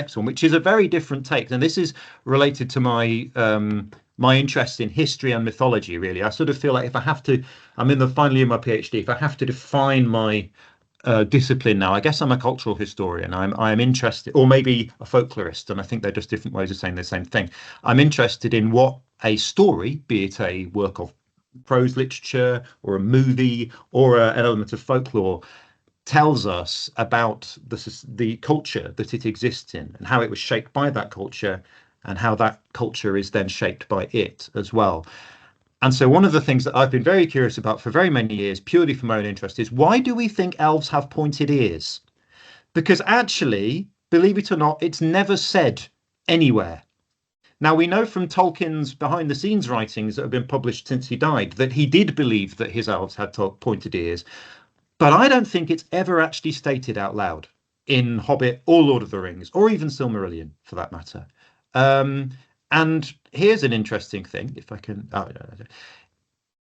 next one, which is a very different take. And this is related to my interest in history and mythology, really. I sort of feel like if I have to, I'm in the final year of my PhD, if I have to define my discipline now, I guess I'm a cultural historian. I'm interested, or maybe a folklorist, and I think they're just different ways of saying the same thing. I'm interested in what a story, be it a work of prose literature or a movie or an element of folklore, tells us about the culture that it exists in and how it was shaped by that culture and how that culture is then shaped by it as well. And so one of the things that I've been very curious about for very many years, purely for my own interest, is why do we think elves have pointed ears? Because actually, believe it or not, it's never said anywhere. Now, we know from Tolkien's behind the scenes writings that have been published since he died that he did believe that his elves had pointed ears. But I don't think it's ever actually stated out loud in Hobbit or Lord of the Rings, or even Silmarillion for that matter. And here's an interesting thing, if I can.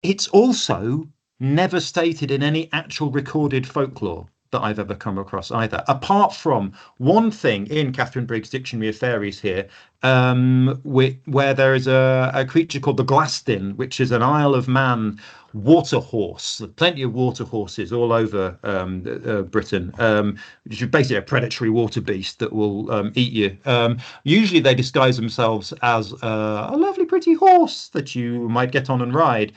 It's also never stated in any actual recorded folklore that I've ever come across either, apart from one thing in Catherine Briggs' Dictionary of Fairies here, where there is a creature called the Glastin, which is an Isle of Man water horse. Plenty of water horses all over Britain, which is basically a predatory water beast that will eat you. Usually they disguise themselves as a lovely pretty horse that you might get on and ride.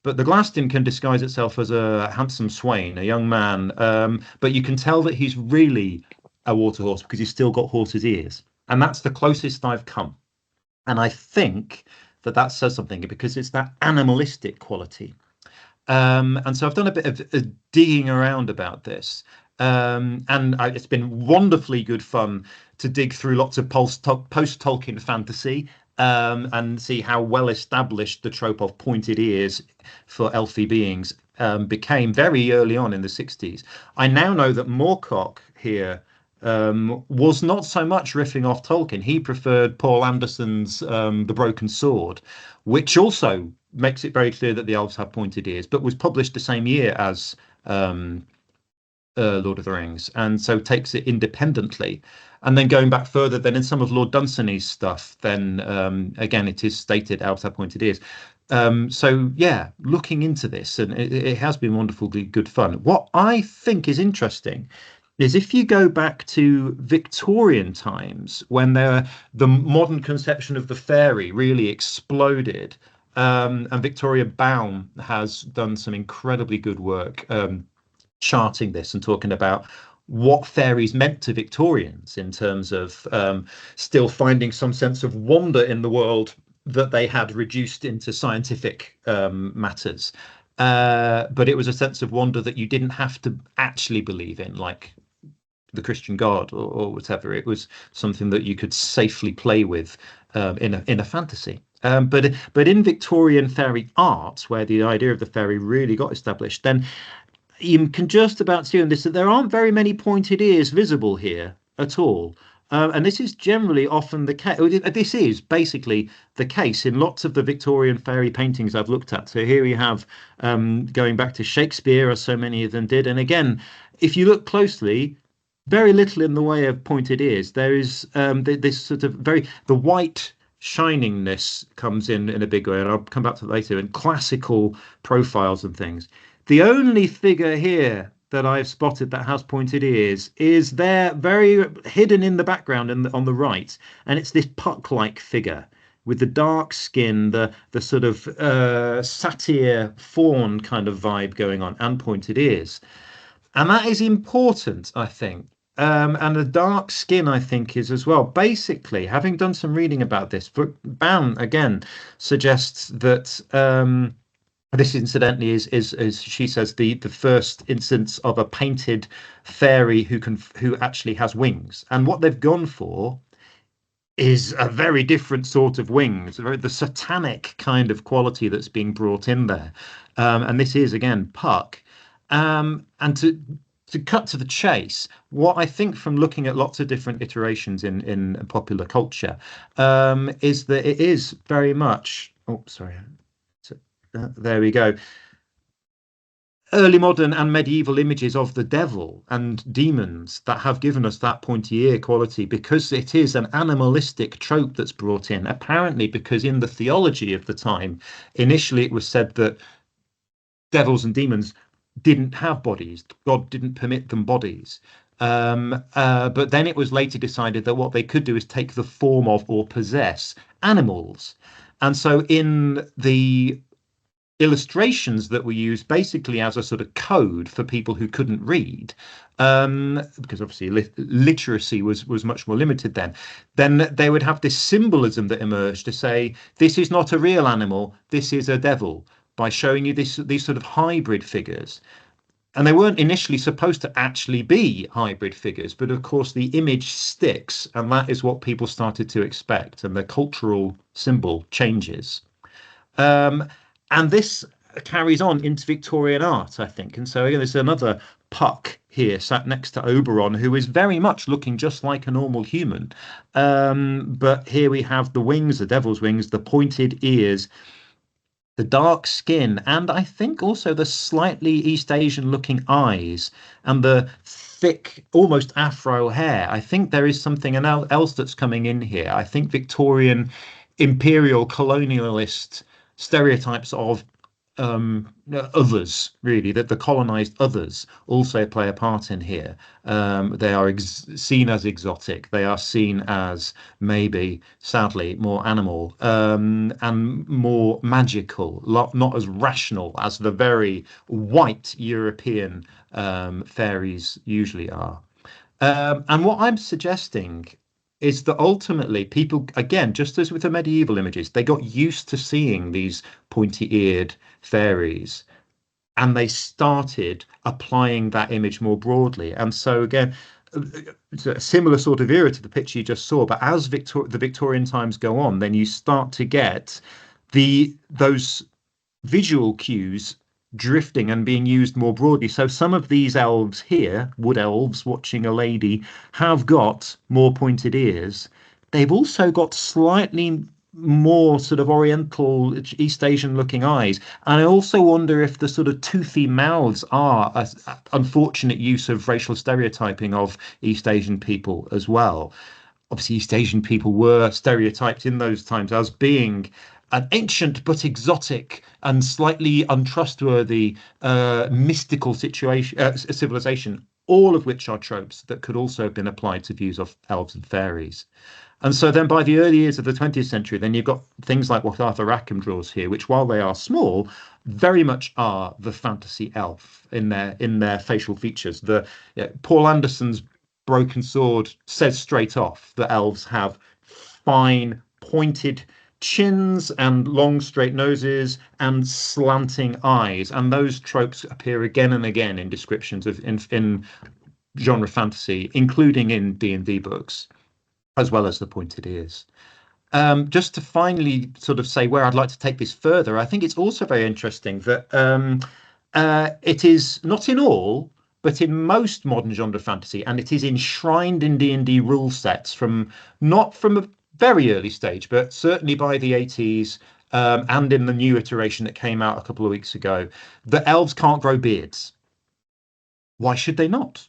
But the Glastin can disguise itself as a handsome swain, a young man. But you can tell that he's really a water horse because he's still got horse's ears. And that's the closest I've come. And I think that that says something because it's that animalistic quality. And so I've done a bit of digging around about this. It's been wonderfully good fun to dig through lots of post-Tolkien fantasy and see how well established the trope of pointed ears for elfy beings became very early on in the 60s. I now know that Moorcock here was not so much riffing off Tolkien. He preferred Paul Anderson's The Broken Sword, which also makes it very clear that the elves have pointed ears, but was published the same year as Lord of the Rings, and so takes it independently. And then going back further, then in some of Lord Dunsany's stuff, then again, it is stated elves have pointed ears. So yeah, looking into this, and it has been wonderfully good fun. What I think is interesting is if you go back to Victorian times, when the modern conception of the fairy really exploded, and Victoria Baum has done some incredibly good work charting this and talking about what fairies meant to Victorians in terms of still finding some sense of wonder in the world that they had reduced into scientific matters. But it was a sense of wonder that you didn't have to actually believe in, like the Christian God or whatever. It was something that you could safely play with in a fantasy. But in Victorian fairy art, where the idea of the fairy really got established, then you can just about see on this that there aren't very many pointed ears visible here at all. And this is generally often the case. This is basically the case in lots of the Victorian fairy paintings I've looked at. So here we have going back to Shakespeare, as so many of them did. And again, if you look closely, very little in the way of pointed ears. There is this sort of the white shiningness comes in a big way, and I'll come back to it later, and classical profiles and things. The only figure here that I've spotted that has pointed ears is there, very hidden in the background and on the right, and it's this Puck-like figure with the dark skin, the sort of satyr faun kind of vibe going on, and pointed ears. And that is important, I think. And the dark skin, I think, is as well. Basically, having done some reading about this, Baum again suggests that this, incidentally, is as she says, the first instance of a painted fairy who actually has wings. And what they've gone for is a very different sort of wings, the satanic kind of quality that's being brought in there. And this is again Puck. And to cut to the chase, what I think from looking at lots of different iterations in popular culture is that it is very much. Oh, sorry. So, there we go. early modern and medieval images of the devil and demons that have given us that pointy ear quality, because it is an animalistic trope that's brought in, apparently because in the theology of the time, initially it was said that devils and demons didn't have bodies. God didn't permit them bodies. But then it was later decided that what they could do is take the form of or possess animals. And so in the illustrations that were used basically as a sort of code for people who couldn't read, because obviously literacy was much more limited then they would have this symbolism that emerged to say, this is not a real animal, this is a devil, by showing you these sort of hybrid figures. And they weren't initially supposed to actually be hybrid figures, but of course the image sticks, and that is what people started to expect, and the cultural symbol changes. Um, and this carries on into Victorian art, I think. And so again, there's another Puck here sat next to Oberon, who is very much looking just like a normal human. But here we have the wings, the devil's wings, the pointed ears, the dark skin, and I think also the slightly East Asian looking eyes and the thick, almost afro hair. I think there is something else that's coming in here. I think Victorian imperial colonialist stereotypes of others, really, that the colonized others also play a part in here. They are seen as exotic. They are seen as maybe, sadly, more animal, and more magical, not as rational as the very white European fairies usually are. And what I'm suggesting is that ultimately people, again, just as with the medieval images, they got used to seeing these pointy-eared fairies, and they started applying that image more broadly. And so again, it's a similar sort of era to the picture you just saw, but as the Victorian times go on, then you start to get those visual cues drifting and being used more broadly. So some of these elves here, wood elves watching a lady, have got more pointed ears. They've also got slightly more sort of Oriental, East Asian looking eyes. And I also wonder if the sort of toothy mouths are an unfortunate use of racial stereotyping of East Asian people as well. Obviously, East Asian people were stereotyped in those times as being an ancient but exotic and slightly untrustworthy, mystical civilization, all of which are tropes that could also have been applied to views of elves and fairies. And so then by the early years of the 20th century, then you've got things like what Arthur Rackham draws here, which while they are small, very much are the fantasy elf in their facial features. Paul Anderson's Broken Sword says straight off that elves have fine, pointed chins and long, straight noses and slanting eyes. And those tropes appear again and again in descriptions in genre fantasy, including in D&D books, as well as the pointed ears. Just to finally sort of say where I'd like to take this further, I think it's also very interesting that it is not in all, but in most modern genre fantasy, and it is enshrined in D&D rule sets not from a very early stage, but certainly by the 80s, and in the new iteration that came out a couple of weeks ago, that elves can't grow beards. Why should they not?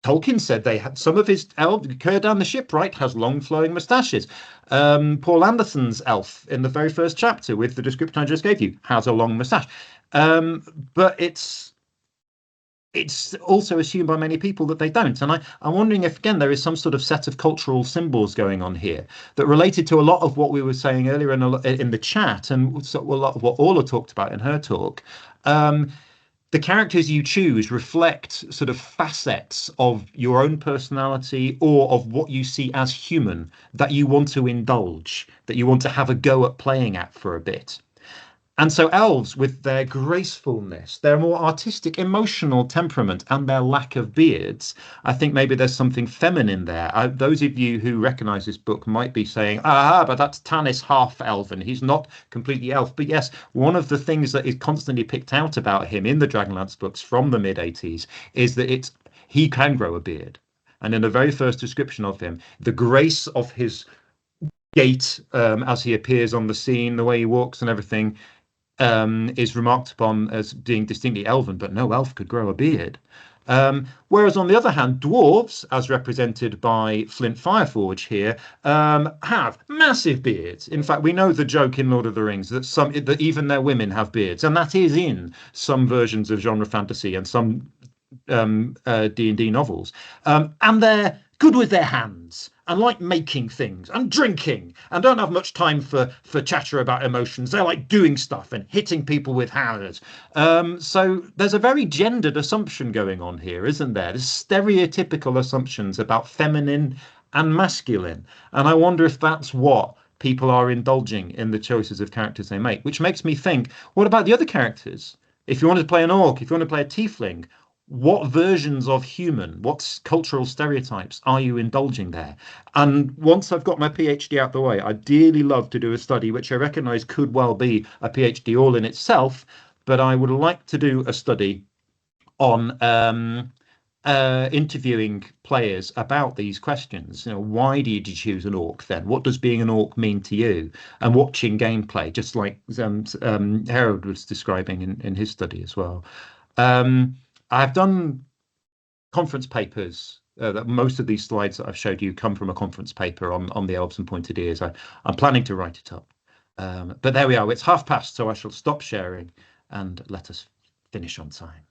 Tolkien said they had some of his elves. Down the Shipwright has long flowing moustaches. Paul Anderson's elf in the very first chapter with the description I just gave you has a long moustache. But it's also assumed by many people that they don't. And I'm wondering if, again, there is some sort of set of cultural symbols going on here that related to a lot of what we were saying earlier in the chat, and a lot of what Orla talked about in her talk. The characters you choose reflect sort of facets of your own personality or of what you see as human that you want to indulge, that you want to have a go at playing at for a bit. And so elves, with their gracefulness, their more artistic, emotional temperament, and their lack of beards, I think maybe there's something feminine there. Those of you who recognise this book might be saying, but that's Tanis half-elven. He's not completely elf. But yes, one of the things that is constantly picked out about him in the Dragonlance books from the mid-80s is that he can grow a beard. And in the very first description of him, the grace of his gait as he appears on the scene, the way he walks and everything, is remarked upon as being distinctly elven, but no elf could grow a beard. Whereas on the other hand, dwarves, as represented by Flint Fireforge here, have massive beards. In fact, we know the joke in Lord of the Rings that even their women have beards, and that is in some versions of genre fantasy and some D&D novels. And they're good with their hands and like making things and drinking and don't have much time for chatter about emotions. They're like doing stuff and hitting people with hammers. So there's a very gendered assumption going on here, isn't there? There's stereotypical assumptions about feminine and masculine. And I wonder if that's what people are indulging in the choices of characters they make, which makes me think, what about the other characters? If you want to play an orc, if you want to play a tiefling, what versions of human, what cultural stereotypes are you indulging there? And once I've got my PhD out the way, I'd dearly love to do a study, which I recognize could well be a PhD all in itself, but I would like to do a study on interviewing players about these questions. You know, why did you choose an orc then? What does being an orc mean to you? And watching gameplay, just like Harold was describing in his study as well. I've done conference papers. That most of these slides that I've showed you come from a conference paper on the elves and pointed ears. I'm planning to write it up. But there we are. It's 1:30, so I shall stop sharing and let us finish on time.